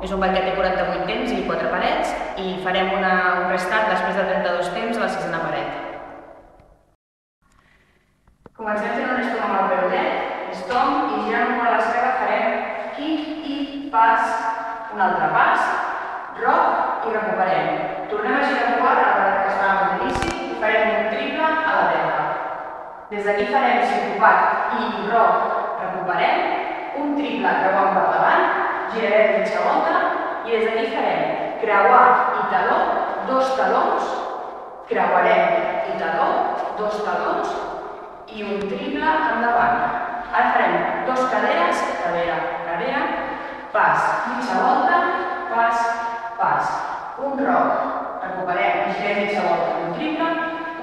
És un banquet de 48 temps i 4 parets i farem un restart després de 32 temps a la 6a paret. Comencem fent un estom amb el perolet, estom i girant un cor a l'esquerra farem kick i pas, un altre pas, roc i recuperem. Tornem a girar un cor a la paret que estàvem a l'inici i farem un triple a la dreta. Des d'aquí farem sincopat i roc, recuperem, un triple creuant per davant, girarem mitja volta i des d'aquí farem creuar i taló, dos talons, creuarem i taló, dos talons i un triple endavant. Ara farem dos caderes, cadera, cadera, pas, mitja volta, pas, pas, un roc, recuperem i girem mitja volta amb un triple,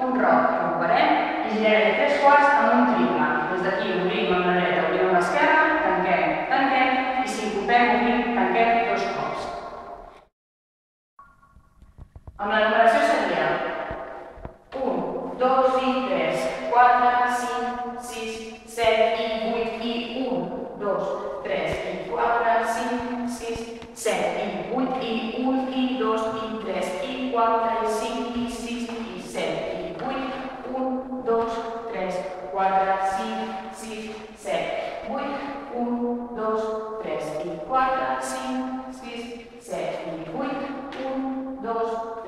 un roc, recuperem i girarem 3 quarts amb un triple. Des d'aquí obrim amb la dreta, obrim amb l'esquerra, tanquem, tanquem i sincopem, obrim, tanquem 2 cops. Amb la numeració seria 1, 2 i 3, 4, 5, 6, 7 i 8 i 1, 2, 3 i 4, 5, 6, 7 i 8 i 1 i 2 i 3 i 4 i 5 i 6 i 7 i 8, 1, 2, 3, 4, 5, 6, 7, 8, 1, 2, 3 i 4, 5, 6, 7 i 8, 1, 2,